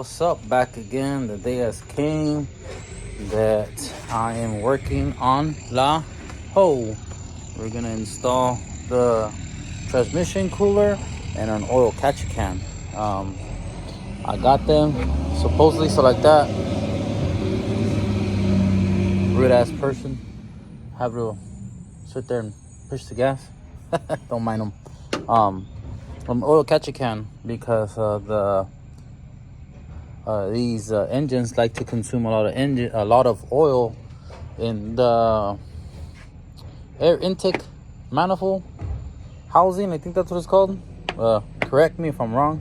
what's up? Back again. The day has came that I am working on Tahoe. We're gonna install the transmission cooler and an oil catcher can. I got them supposedly so like that. Rude ass person have to sit there and push the gas. Don't mind them. From oil catcher can because these engines like to consume a lot of oil in the air intake manifold housing. I think that's what it's called. Correct me if I'm wrong.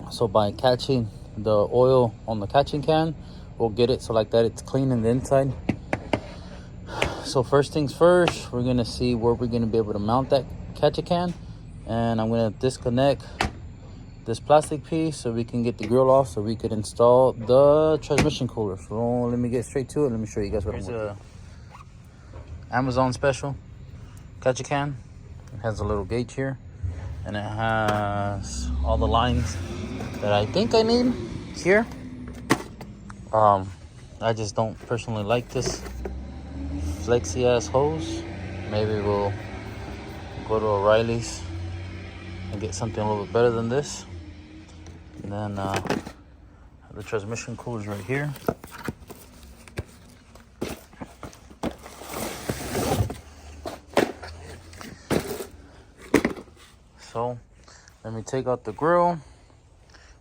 So by catching the oil on the catching can, we'll get it so like that it's clean in the inside. So first things first, we're gonna see where we're gonna be able to mount that catcher can, and I'm gonna disconnect this plastic piece so we can get the grill off so we could install the transmission cooler. So let me get straight to it. Let me show you guys what I'm doing. Amazon special catcher can. It has a little gauge here and it has all the lines that I think I need here. I just don't personally like this flexi ass hose. Maybe we'll go to O'Reilly's and get something a little bit better than this. And then the transmission cooler is right here. So let me take out the grill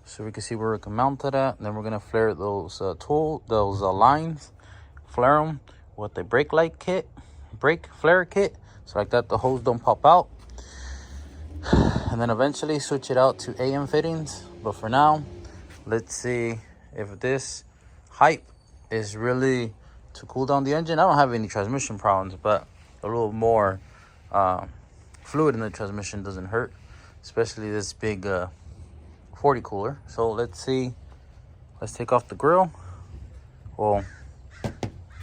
so we can see where we can mount it at. And then we're gonna flare those lines, flare them with the brake flare kit, so like that the hose don't pop out. And then eventually switch it out to AM fittings. But for now, let's see if this hype is really to cool down the engine. I don't have any transmission problems, but a little more fluid in the transmission doesn't hurt, especially this big 40 cooler. So let's see. Let's take off the grill. Well,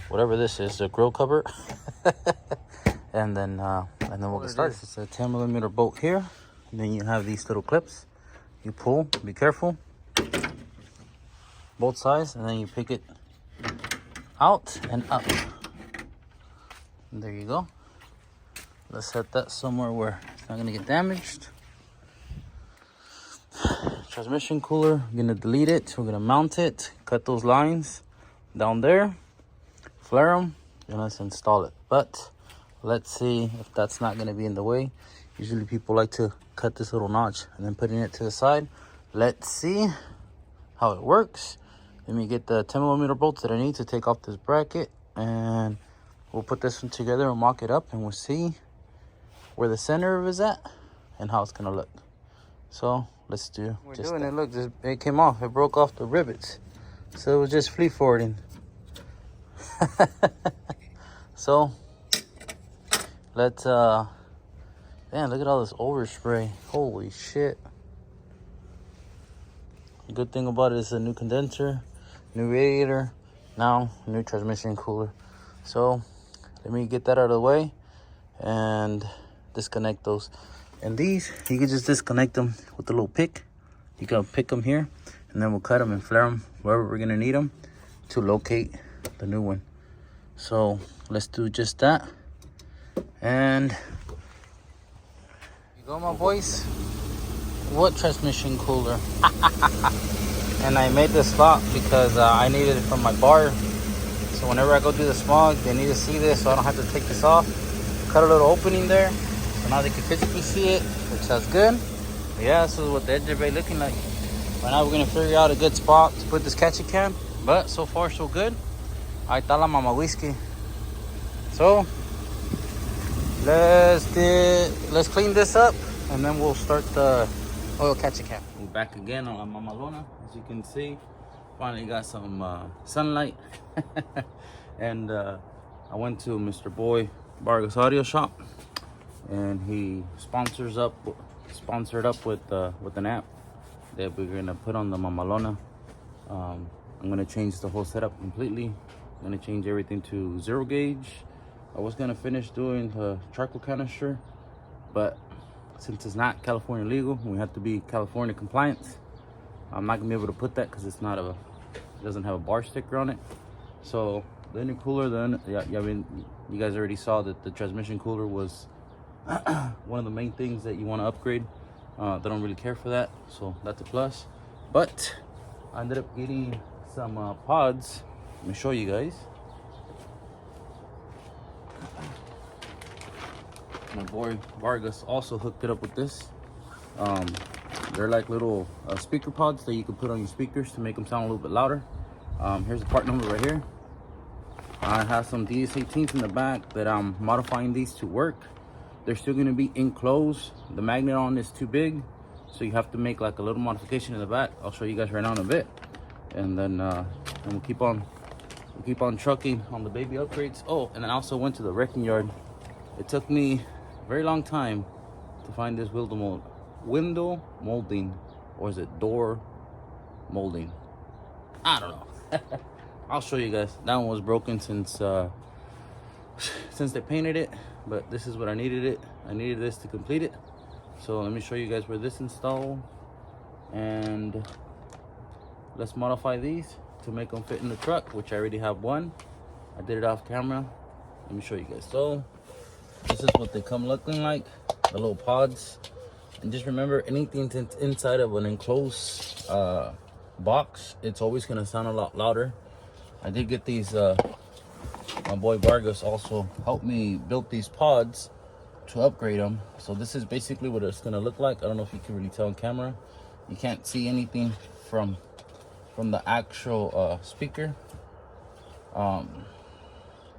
whatever this is, the grill cover. and then we'll get started. It's a 10mm bolt here. And then you have these little clips. You pull, be careful. Both sides, and then you pick it out and up. And there you go. Let's set that somewhere where it's not gonna get damaged. Transmission cooler, I'm gonna delete it. We're gonna mount it, cut those lines down there, flare them, and let's install it. But let's see if that's not gonna be in the way. Usually people like to cut this little notch and then putting it to the side. Let's see how it works. Let me get the 10mm bolts that I need to take off this bracket, and we'll put this one together and mock it up, and we'll see where the center of it is at and how it's gonna look. So let's do just doing that. It. Look, it came off. It broke off the rivets, so it was just free forwarding. So let's man, look at all this overspray. Holy shit. Good thing about it is a new condenser, new radiator, now new transmission cooler. So let me get that out of the way and disconnect those. And these, you can just disconnect them with a little pick. You can pick them here, and then we'll cut them and flare them wherever we're gonna need them to locate the new one. So let's do just that. And you go, my boys. What transmission cooler? And I made this spot because I needed it from my bar. So whenever I go do the smog, they need to see this, so I don't have to take this off. Cut a little opening there, so now they can physically see it, which sounds good. But yeah, this is what the edge of it looking like. Right now we're gonna figure out a good spot to put this catcher can. But so far so good. Ahí está la mama whiskey. So let's clean this up, and then we'll start the oil catcher can. We're back again on La Mamalona. As you can see, finally got some sunlight. And I went to Mr. Boy Vargas Audio Shop, and he sponsored up with an app that we're gonna put on the Mamalona. I'm gonna change the whole setup completely. I'm gonna change everything to 0 gauge. I was gonna finish doing the charcoal canister, but since it's not California legal, we have to be California compliant. I'm not gonna be able to put that because it doesn't have a bar sticker on it. So the intercooler, I mean, you guys already saw that the transmission cooler was one of the main things that you want to upgrade. They don't really care for that, so that's a plus. But I ended up getting some pods. Let me show you guys. My boy Vargas also hooked it up with this. They're like little speaker pods that you can put on your speakers to make them sound a little bit louder. Here's the part number right here. I have some DS18s in the back that I'm modifying these to work. They're still going to be enclosed. The magnet on is too big, so you have to make like a little modification in the back. I'll show you guys right now in a bit, and then we'll keep on trucking on the baby upgrades. Oh, and then I also went to the wrecking yard. It took me a very long time to find this window molding, or is it door molding? I don't know. I'll show you guys. That one was broken since they painted it, but this is what I needed this to complete it. So let me show you guys where this installed, and let's modify these to make them fit in the truck, which I already have one. I did it off camera. Let me show you guys. So this is what they come looking like, the little pods. And just remember, anything that's inside of an enclosed box, it's always gonna sound a lot louder. I did get these, my boy Vargas also helped me build these pods to upgrade them. So this is basically what it's gonna look like. I don't know if you can really tell on camera. You can't see anything from the actual speaker. Let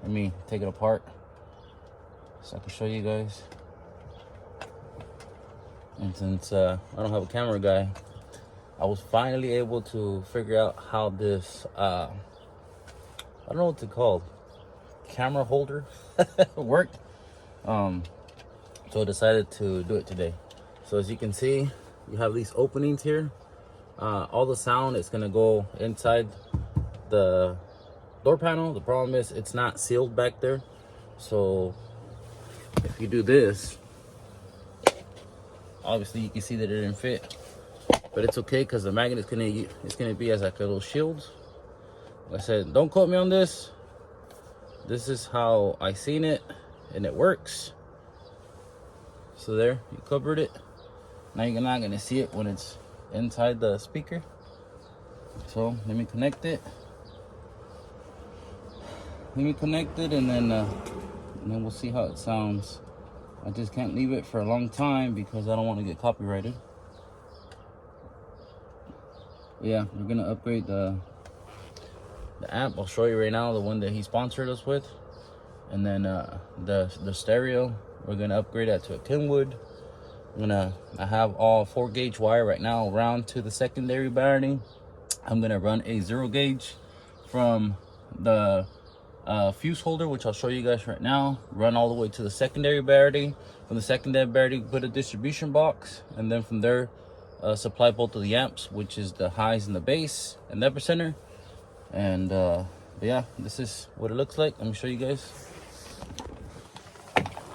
me take it apart so I can show you guys. And since I don't have a camera guy, I was finally able to figure out how this I don't know what it's called, camera holder worked. So I decided to do it today. So as you can see, you have these openings here. All the sound is gonna go inside the door panel. The problem is it's not sealed back there. So if you do this, obviously you can see that it didn't fit, but it's okay because the magnet is gonna be as like a little shield. Like I said, don't quote me on this. This is how I seen it, and it works. So there, you covered it. Now you're not gonna see it when it's inside the speaker. So let me connect it. And then we'll see how it sounds. I just can't leave it for a long time because I don't want to get copyrighted. Yeah, we're gonna upgrade the amp. I'll show you right now the one that he sponsored us with, and then the stereo, we're gonna upgrade that to a Kenwood. I have all 4-gauge wire right now around to the secondary battery. I'm gonna run a 0-gauge from the fuse holder, which I'll show you guys right now, run all the way to the secondary battery. From the secondary battery, put a distribution box, and then from there supply both of the amps, which is the highs and the bass and the epicenter. And but yeah, this is what it looks like. Let me show you guys.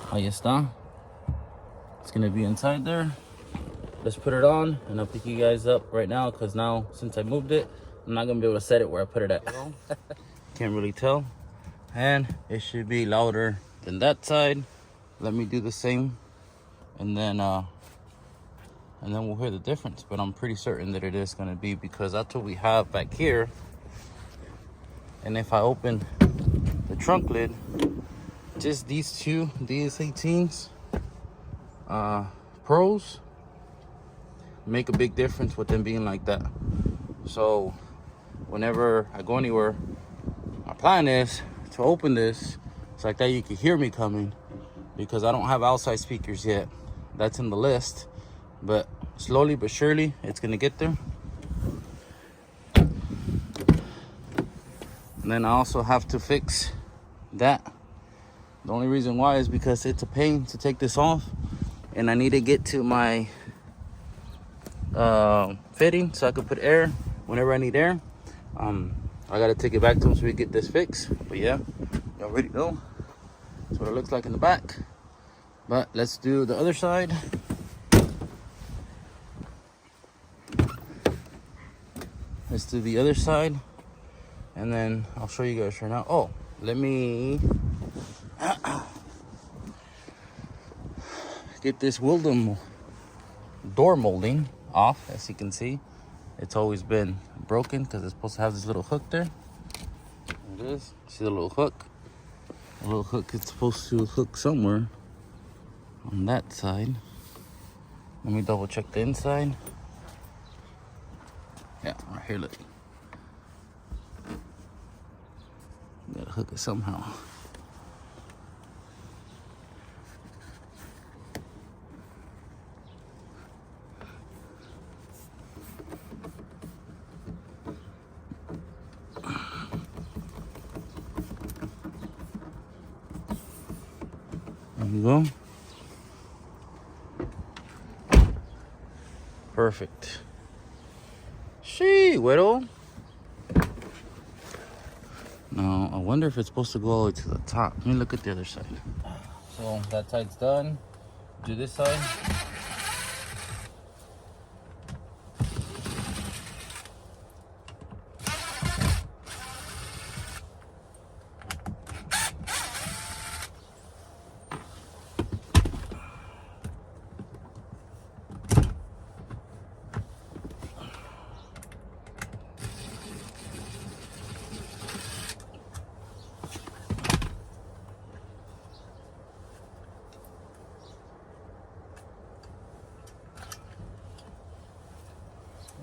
Ahí está. It's gonna be inside there. Let's put it on, and I'll pick you guys up right now, because now since I moved it, I'm not gonna be able to set it where I put it at. Can't really tell. And it should be louder than that side. Let me do the same, and then we'll hear the difference. But I'm pretty certain that it is gonna be, because that's what we have back here. And if I open the trunk lid, just these two DS18s Pros make a big difference with them being like that. So whenever I go anywhere, my plan is to open this so like that you can hear me coming, because I don't have outside speakers yet. That's in the list, but slowly but surely it's gonna get there. And then I also have to fix that. The only reason why is because it's a pain to take this off, and I need to get to my fitting so I can put air whenever I need air. I gotta take it back to him so we get this fixed. But yeah, you already know that's what it looks like in the back. But let's do the other side. let's do the other side, and then I'll show you guys right now. Oh, let me get this Wildom door molding off. As you can see, it's always been broken because it's supposed to have this little hook there. There it is. See the little hook? The little hook is supposed to hook somewhere on that side. Let me double check the inside. Yeah, right here, look. Gotta hook it somehow. There you go. Perfect. Sí, güero. Now, I wonder if it's supposed to go all the way to the top. Let me look at the other side. So, that side's done. Do this side.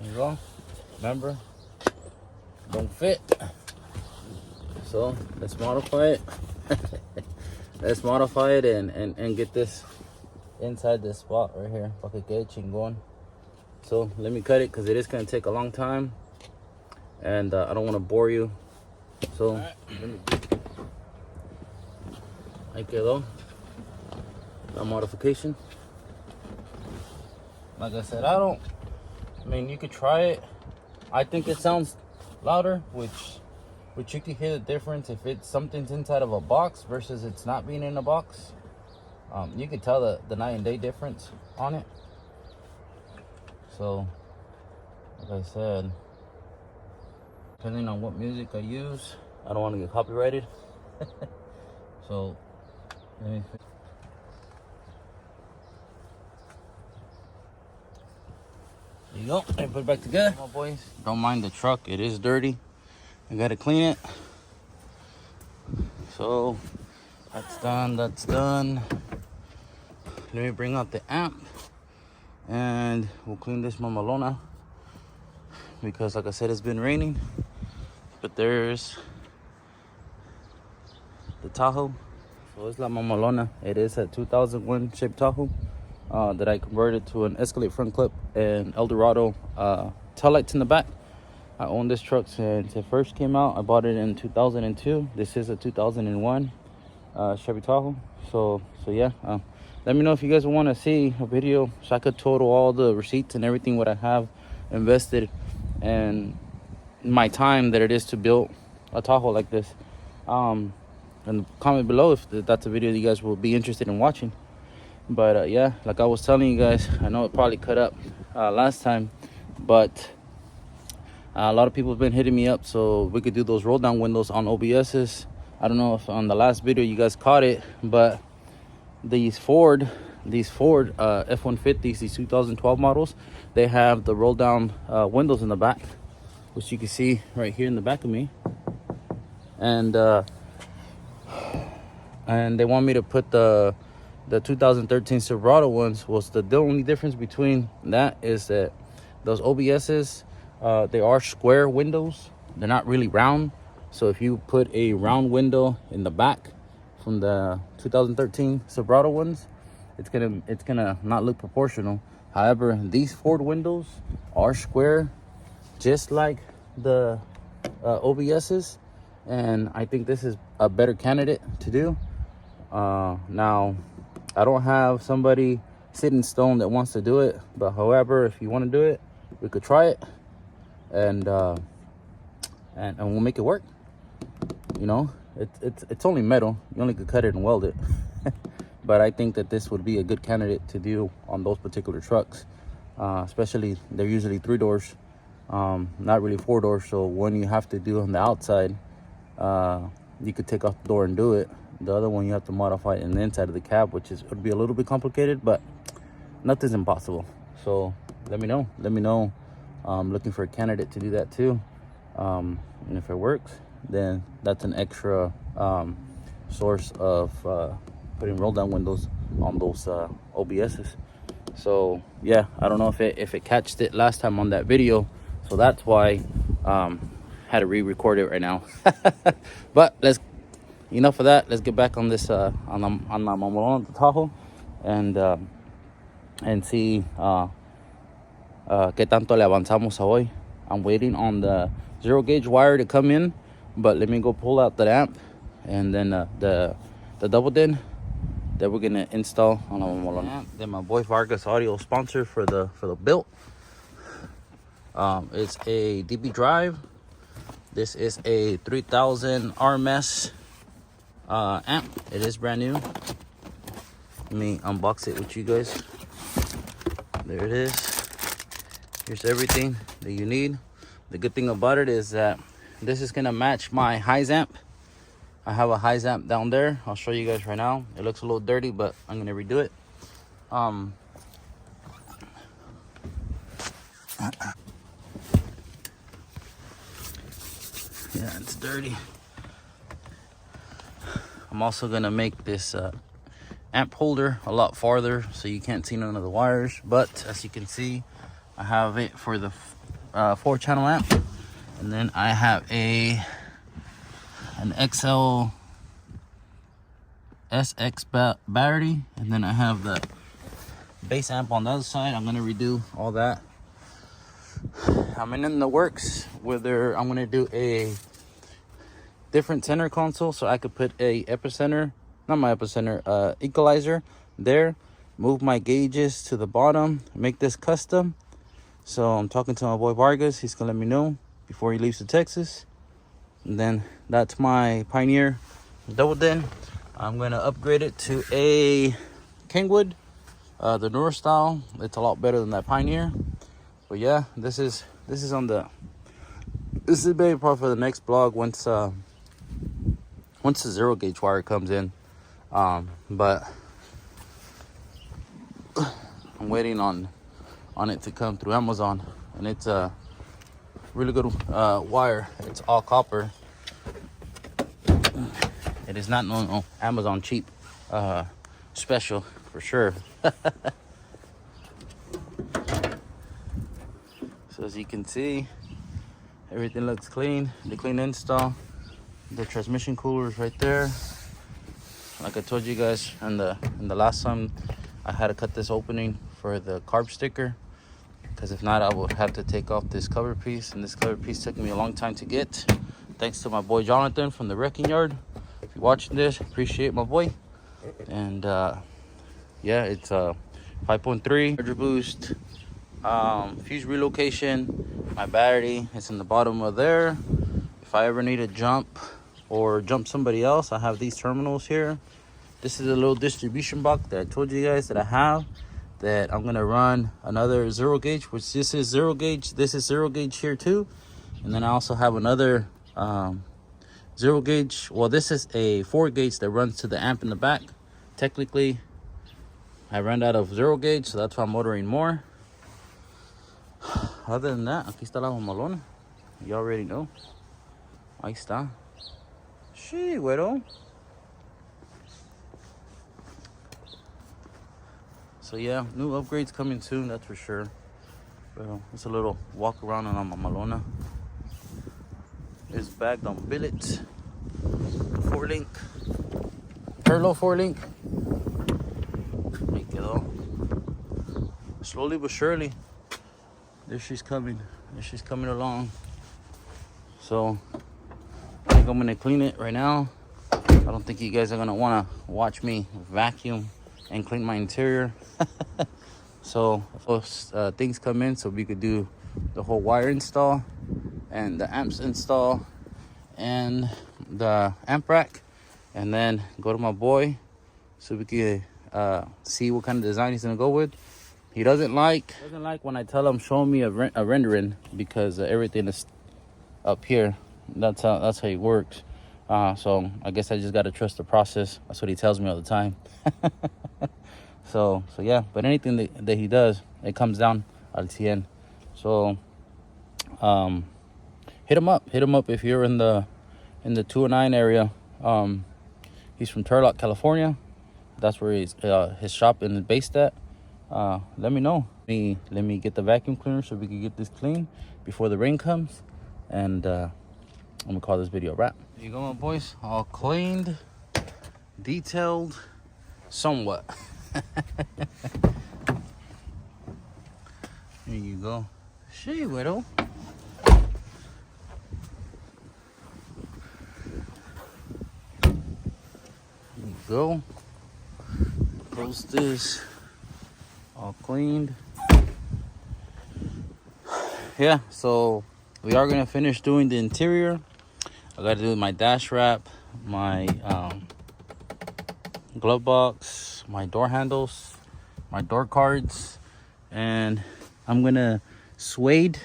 There you go. Remember, don't fit. So let's modify it. Let's modify it and get this inside this spot right here. Pa que quede chingón. So let me cut it because it is going to take a long time, and I don't want to bore you. So ahí quedó la modification. Like I said, I mean, you could try it. I think it sounds louder, which you can hear the difference if it's something's inside of a box versus it's not being in a box. You can tell the night and day difference on it. So, like I said, depending on what music I use, I don't want to get copyrighted. So, let me. There you go. I put it back together. Come on, boys. Don't mind the truck. It is dirty. I gotta clean it. So that's done. That's done. Let me bring out the amp, and we'll clean this mamalona because, like I said, it's been raining. But there's the Tahoe. So it's la mamalona. It is a 2001 shaped Tahoe. That I converted to an Escalade front clip and Eldorado taillights in the back. I own this truck since it first came out. I bought it in 2002. This is a 2001 Chevy Tahoe. So yeah. Let me know if you guys want to see a video so I could total all the receipts and everything what I have invested and my time that it is to build a Tahoe like this. And comment below if that's a video that you guys will be interested in watching. But yeah, like I was telling you guys, I know it probably cut up last time, but a lot of people have been hitting me up so we could do those roll down windows on OBS's. I don't know if on the last video you guys caught it, but these Ford F-150s, these 2012 models, they have the roll down windows in the back, which you can see right here in the back of me. And they want me to put the 2013 Silverado ones. Was the only difference between that is that those OBS's, they are square windows. They're not really round. So if you put a round window in the back from the 2013 Silverado ones, it's gonna not look proportional. However, these Ford windows are square, just like the OBS's, and I think this is a better candidate to do. Now, I don't have somebody set in stone that wants to do it, but however, if you want to do it, we could try it, and we'll make it work. You know, it's only metal. You only could cut it and weld it. But I think that this would be a good candidate to do on those particular trucks, especially they're usually 3 doors. not really 4-door. So one you have to do on the outside, you could take off the door and do it. The other one you have to modify in the inside of the cab, which would be a little bit complicated, but nothing's impossible. So let me know. I'm looking for a candidate to do that too. And if it works, then that's an extra source of putting roll down windows on those OBSs. So yeah, I don't know if it catched it last time on that video, so that's why had to re-record it right now. But enough of that. Let's get back on this on la Mamolona de Tahoe and see qué tanto le avanzamos a hoy. I'm waiting on the 0 gauge wire to come in, but let me go pull out the amp and then the double din that we're gonna install on la Mamolona. Then my boy Vargas Audio sponsor for the build. It's a DB drive. This is a 3000 RMS amp. It is brand new. Let me unbox it with you guys. There it is. Here's everything that you need. The good thing about it is that this is gonna match my highs amp. I have a highs amp down there. I'll show you guys right now. It looks a little dirty, but I'm gonna redo it. Yeah, it's dirty. I'm also gonna make this amp holder a lot farther so you can't see none of the wires, but as you can see, I have it for the 4-channel amp, and then I have an XL SX battery, and then I have the bass amp on the other side. I'm gonna redo all that. I'm in the works whether I'm gonna do a different center console so I could put a equalizer there, move my gauges to the bottom, make this custom. So I'm talking to my boy Vargas. He's gonna let me know before he leaves to Texas. And then that's my Pioneer double din. I'm gonna upgrade it to a Kingwood, the newer style. It's a lot better than that Pioneer. But yeah, this is maybe probably for the next vlog once the 0 gauge wire comes in. But I'm waiting on it to come through Amazon, and it's a really good wire. It's all copper. It is not no Amazon cheap special for sure. So as you can see, everything looks clean. The clean install. The transmission cooler is right there. Like I told you guys in the last time, I had to cut this opening for the carb sticker, because if not I would have to take off this cover piece, and this cover piece took me a long time to get. Thanks to my boy Jonathan from the wrecking yard. If you're watching this, appreciate my boy. And yeah, it's a 5.3 charger boost, fuse relocation. My battery is in the bottom of there. If I ever need to jump somebody else, I have these terminals here. This is a little distribution box that I told you guys that I have, that I'm gonna run another 0 gauge, which this is 0 gauge. This is 0 gauge here too. And then I also have another 0 gauge. Well, this is a 4 gauge that runs to the amp in the back. Technically, I ran out of 0 gauge, so that's why I'm ordering more. Other than that, aquí está la Mamolona. You already know. Ahí está. Sí, güero. So yeah, new upgrades coming soon, that's for sure. Well, it's a little walk around on la Mamolona. It's bagged on billets. 4-link. Turlo 4-link. Ahí quedó. Slowly but surely. There she's coming. There she's coming along. So I think I'm gonna clean it right now. I don't think you guys are gonna wanna watch me vacuum and clean my interior. So those things come in, so we could do the whole wire install and the amps install and the amp rack, and then go to my boy so we can see what kind of design he's gonna go with. He doesn't like when I tell him show me a rendering, because everything is up here. That's how he works. So I guess I just gotta trust the process. That's what he tells me all the time. So yeah. But anything that he does, it comes down al 100. So hit him up if you're in the 209 area. He's from Turlock, California. That's where his shop is based at. Let me know. Let me get the vacuum cleaner so we can get this clean before the rain comes. And I'm gonna call this video a wrap. There you go, my boys. All cleaned, detailed, somewhat. There you go. She widow. There you go. Close this. All cleaned. Yeah, so we are gonna finish doing the interior. I gotta do my dash wrap, my glove box, my door handles, my door cards, and I'm gonna suede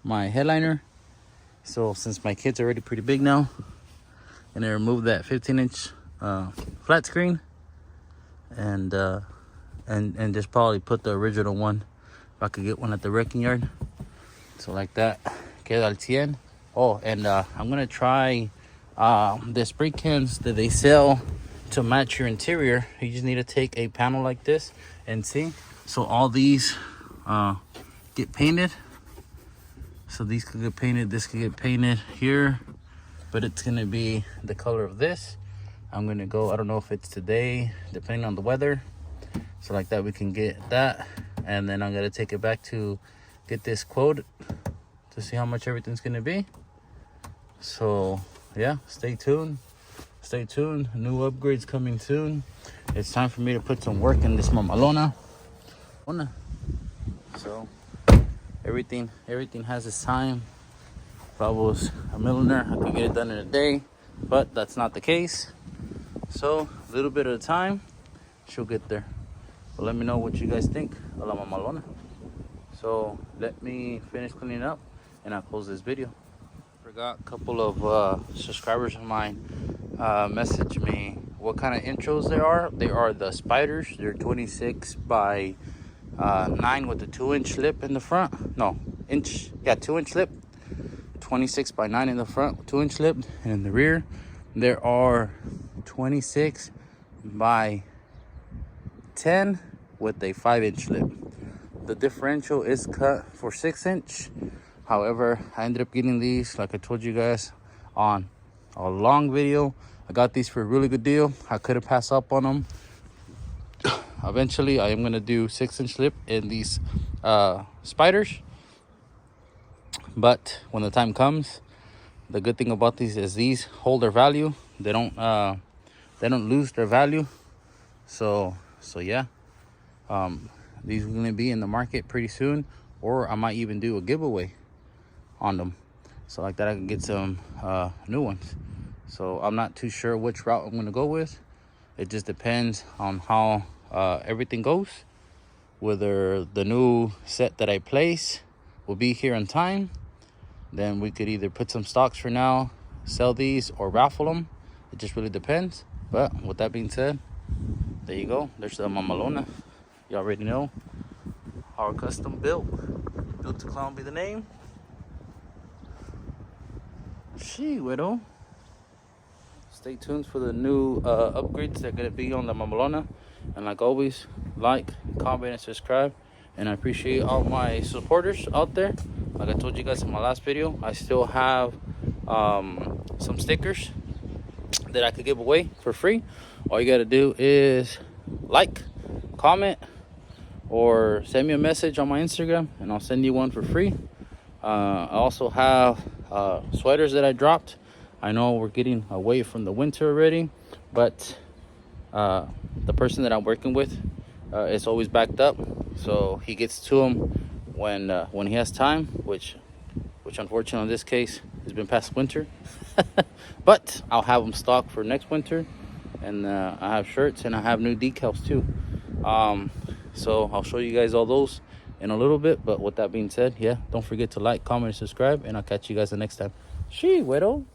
my headliner. So since my kid's already pretty big now, I'm gonna remove that 15-inch flat screen and just probably put the original one if I could get one at the wrecking yard. So like that, queda al 100. Oh, and I'm gonna try the spray cans that they sell to match your interior. You just need to take a panel like this and see. So all these get painted. So these could get painted, this could get painted here, but it's gonna be the color of this. I'm gonna go, I don't know if it's today, depending on the weather. So like that, we can get that. And then I'm gonna take it back to get this quote to see how much everything's gonna be. So yeah, stay tuned. New upgrades coming soon. It's time for me to put some work in this mamalona. So everything has its time. If I was a millionaire, I could get it done in a day, but that's not the case. So a little bit at a time, she'll get there. But let me know what you guys think of la mamalona. So let me finish cleaning up and I'll close this video. Forgot a couple of subscribers of mine messaged me what kind of intros they are. They are the spiders. They're 26 by 9 with the 2-inch lip in the front. No, 2-inch lip. 26 by 9 in the front, 2-inch lip, and in the rear there are 26 by 10 with a 5-inch lip. The differential is cut for 6-inch. However, I ended up getting these, like I told you guys, on a long video. I got these for a really good deal. I couldn't pass up on them. Eventually, I am gonna do 6-inch lip in these spiders. But when the time comes, the good thing about these is these hold their value. They don't lose their value. So yeah, these are gonna be in the market pretty soon, or I might even do a giveaway on them. So like that, I can get some new ones. So I'm not too sure which route I'm gonna go with. It just depends on how everything goes. Whether the new set that I place will be here in time, then we could either put some stocks for now, sell these, or raffle them. It just really depends. But with that being said, there you go. There's the mamalona. You already know. Our custom built to clown be the name. Widow. Stay tuned for the new upgrades that are going to be on the mamalona. And like always, like, comment, and subscribe. And I appreciate all my supporters out there. Like I told you guys in my last video, I still have some stickers that I could give away for free. All you got to do is like, comment, or send me a message on my Instagram, and I'll send you one for free. I also have sweaters that I dropped. I know we're getting away from the winter already, but the person that I'm working with is always backed up, so he gets to them when he has time, which unfortunately in this case has been past winter. But I'll have them stocked for next winter, and I have shirts and I have new decals too. So I'll show you guys all those in a little bit. But with that being said, yeah, don't forget to like, comment, and subscribe, and I'll catch you guys the next time. She, güero.